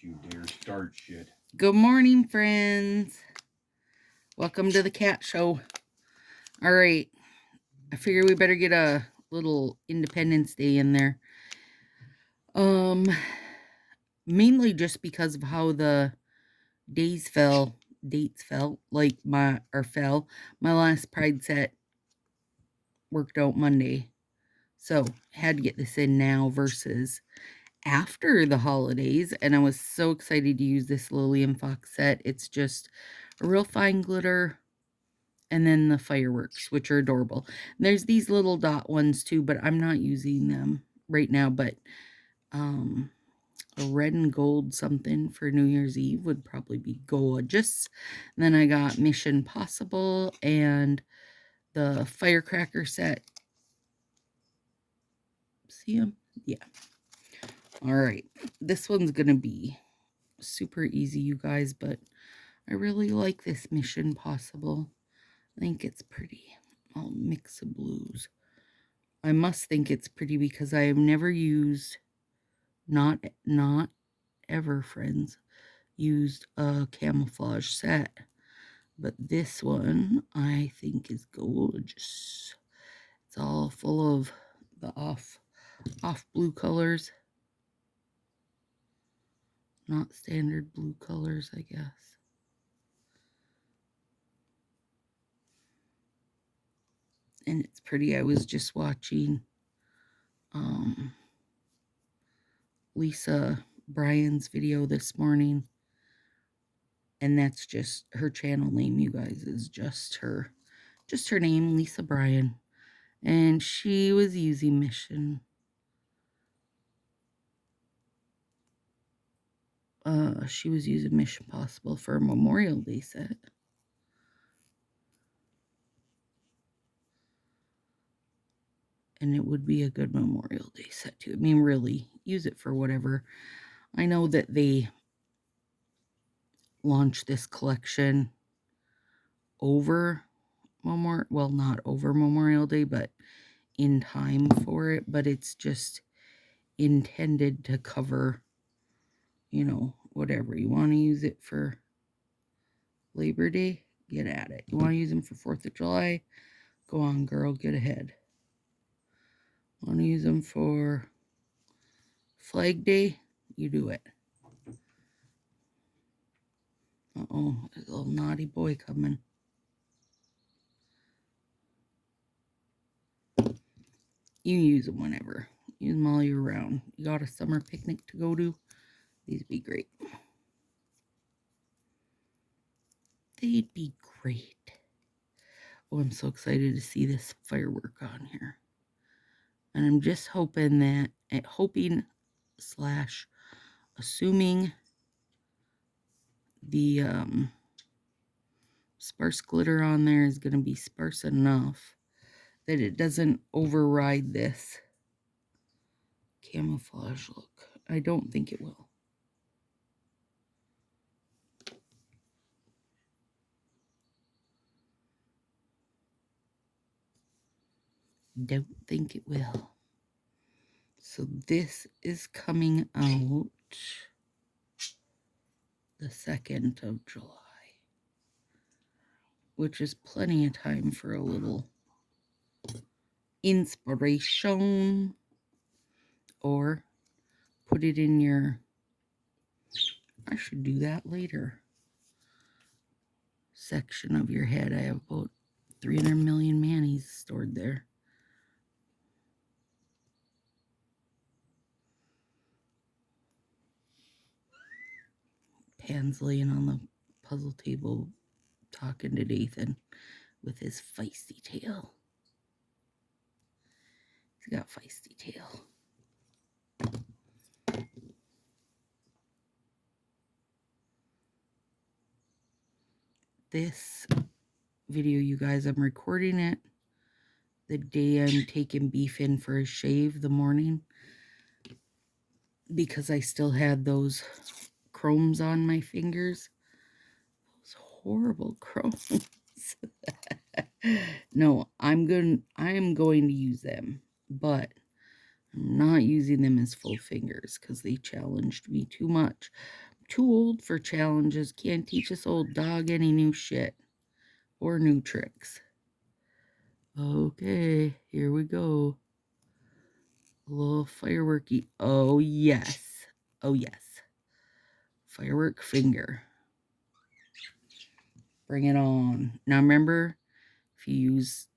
you dare start shit. Good morning, friends. Welcome to the cat show. All right. I figure we better get a little Independence Day in there. Mainly just because of how the dates fell. Like my last Pride set worked out Monday. So had to get this in now versus after the holidays, and I was so excited to use this Lillian Fox set. It's just a real fine glitter, and then the fireworks, which are adorable. And there's these little dot ones too, but I'm not using them right now. But a red and gold something for New Year's Eve would probably be gorgeous. And then I got Mission Possible and the firecracker set. See them? Yeah. All right. This one's going to be super easy, you guys, but I really like this Mission Possible. I think it's pretty. I'll mix of blues. I must think it's pretty because I have never used, not ever, friends, used a camouflage set. But this one I think is gorgeous. It's all full of the off blue colors. Not standard blue colors, I guess. And it's pretty. I was just watching Lisa Bryan's video this morning, and that's just her channel name, you guys, is just her name, Lisa Bryan, and she was using Mission Possible for a Memorial Day set. And it would be a good Memorial Day set too. I mean, really, use it for whatever. I know that they launched this collection over not over Memorial Day, but in time for it. But it's just intended to cover, whatever. You want to use it for Labor Day, get at it. You want to use them for 4th of July, go on, girl, get ahead. Want to use them for Flag Day, you do it. Uh-oh, there's a little naughty boy coming. You use them whenever. Use them all year round. You got a summer picnic to go to, these would be great. They'd be great. Oh, I'm so excited to see this firework on here. And I'm just hoping that, assuming the sparse glitter on there is going to be sparse enough that it doesn't override this camouflage look. I don't think it will. Don't think it will. So this is coming out the 2nd of July, which is plenty of time for a little inspiration, or put it in your, I should do that later, section of your head. I have about 300 million manis stored there. Pan's laying on the puzzle table talking to Nathan with his feisty tail. He's got feisty tail. This video, you guys, I'm recording it the day I'm taking Beef in for a shave, the morning, because I still had those chromes on my fingers. Those horrible chromes. No, I am going to use them, but I'm not using them as full fingers because they challenged me too much. Too old for challenges. Can't teach this old dog any new shit or new tricks. Okay, here we go. A little fireworky. Oh, yes. Oh, yes. Firework finger. Bring it on. Now, remember, if you use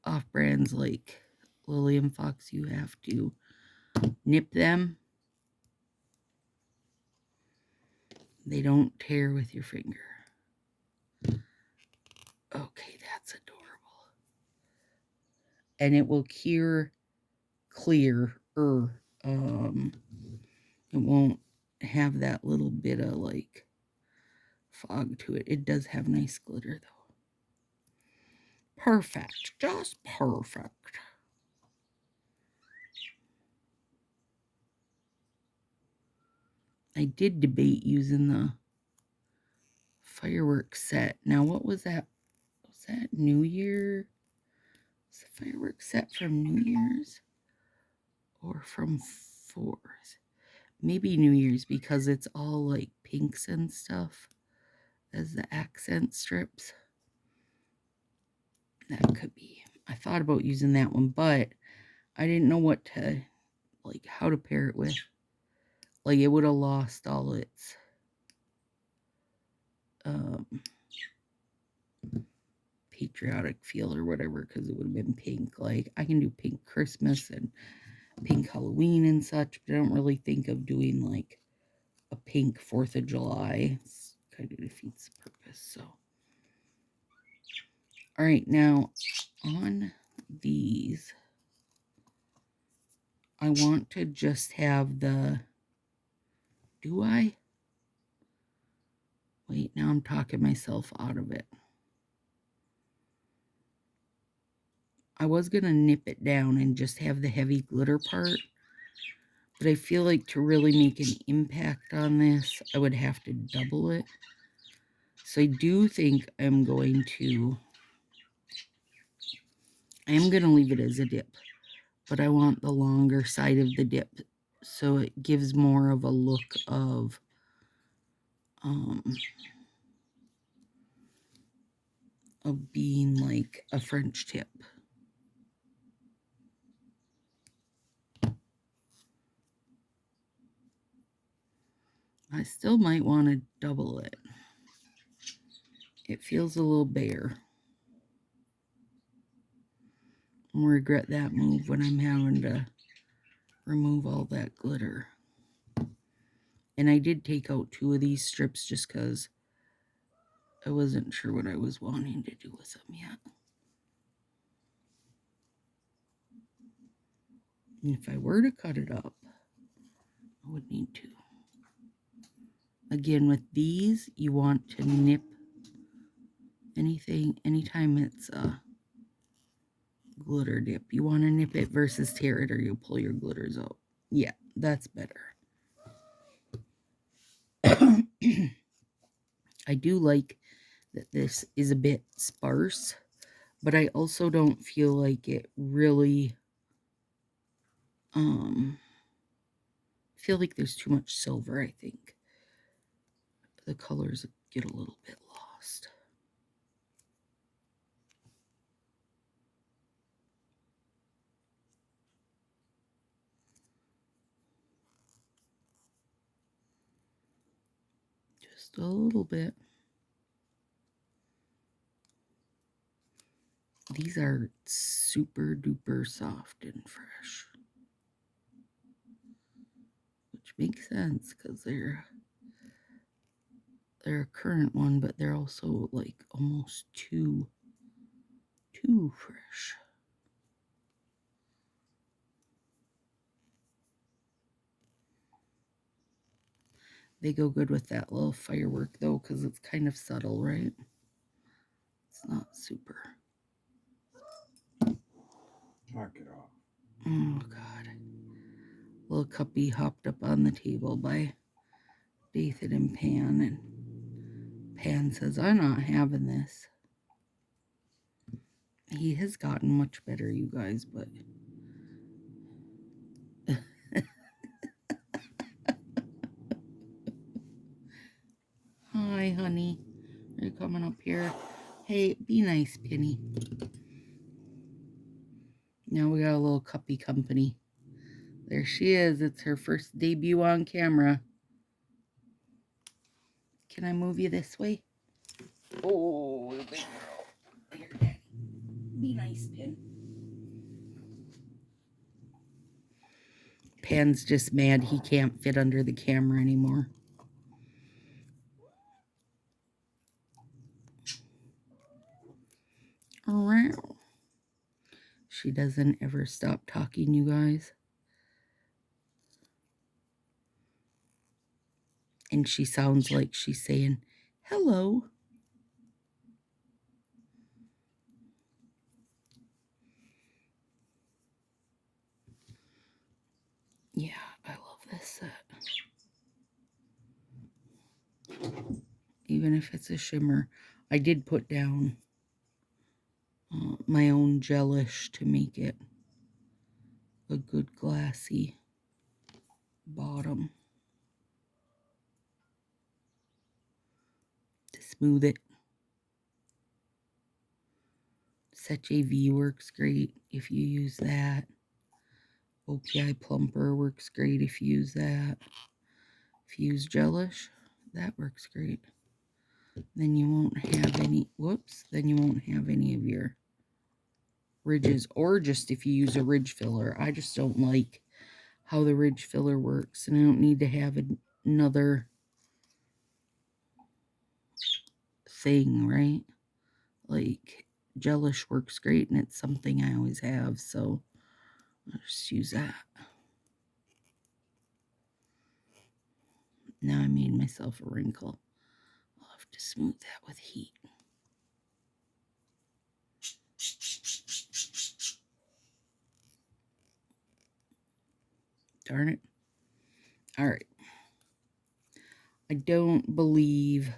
off-brands like Lily and Fox, you have to nip them. They don't tear with your finger. Okay, that's adorable. And it will clear. It won't have that little bit of like fog to it. It does have nice glitter though. Perfect. Just perfect. I did debate using the fireworks set. Now, what was that? Was that New Year? Was the fireworks set from New Year's? Or from 4th? Maybe New Year's because it's all like pinks and stuff as the accent strips. That could be. I thought about using that one, but I didn't know what to, like, how to pair it with. Like, it would have lost all its patriotic feel or whatever because it would have been pink. Like, I can do pink Christmas and pink Halloween and such, but I don't really think of doing, like, a pink 4th of July. It's kind of defeats the purpose, so. All right, now, on these, I want to just have the, do I? Wait, now I'm talking myself out of it. I was going to nip it down and just have the heavy glitter part, but I feel like to really make an impact on this, I would have to double it. So I do think I am going to leave it as a dip, but I want the longer side of the dip so it gives more of a look of being like a French tip. I still might want to double it. It feels a little bare. I'll regret that move when I'm having to remove all that glitter. And I did take out 2 of these strips just because I wasn't sure what I was wanting to do with them yet. And if I were to cut it up, I would need to. Again, with these, you want to nip anything, anytime it's a glitter dip. You want to nip it versus tear it or you'll pull your glitters out. Yeah, that's better. I do like that this is a bit sparse, but I also don't feel like it really feel like there's too much silver. I think the colors get a little bit lost. Just a little bit. These are super duper soft and fresh, which makes sense because they're a current one, but they're also like almost too fresh. They go good with that little firework though, because it's kind of subtle, right? It's not super. Knock it off. Oh God. Little cuppy hopped up on the table by Dathan and Pan, and Pan says, I'm not having this. He has gotten much better, you guys, but Hi, honey. Are you coming up here? Hey, be nice, Penny. Now we got a little cuppy company. There she is. It's her first debut on camera. Can I move you this way? Oh, big girl. Here, Daddy. Be nice, Pin. Pan's just mad he can't fit under the camera anymore. She doesn't ever stop talking, you guys. And she sounds like she's saying, hello. Yeah, I love this set. Even if it's a shimmer. I did put down my own gelish to make it a good glassy bottom to smooth it. Set JV works great if you use that. OPI Plumper works great if you use that. If you use gelish, that works great. Then you won't have any, then you won't have any of your ridges, or just if you use a ridge filler. I just don't like how the ridge filler works, and I don't need to have another thing, right? Like, gelish works great, and it's something I always have, so I'll just use that. Now I made myself a wrinkle. I'll have to smooth that with heat. Darn it. All right. I don't believe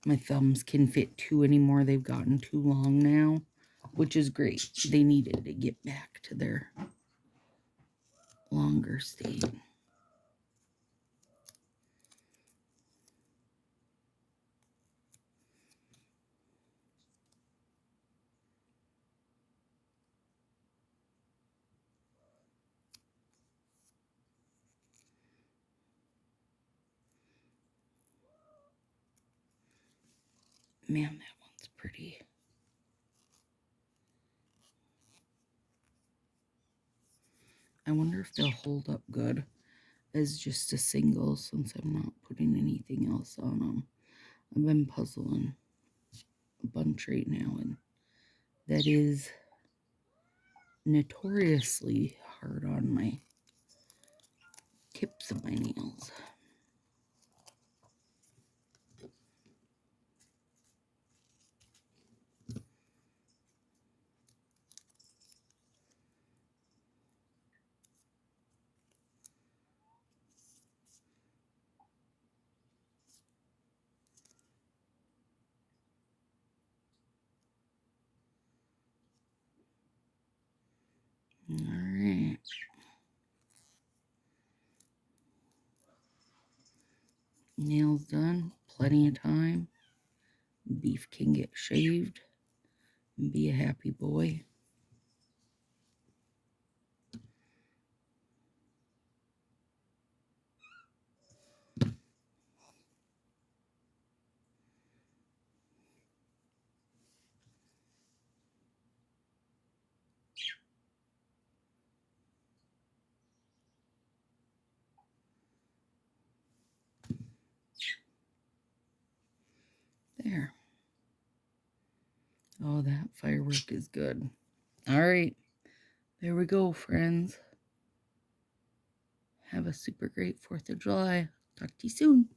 my thumbs can fit two anymore. They've gotten too long now, which is great. They needed to get back to their longer state. Man, that one's pretty. I wonder if they'll hold up good as just a single, since I'm not putting anything else on them. I've been puzzling a bunch right now, and that is notoriously hard on my tips of my nails. All right. Nails done. Plenty of time. Beef can get shaved and be a happy boy. There. Oh, that firework is good. All right. There we go, friends. Have a super great 4th of July. Talk to you soon.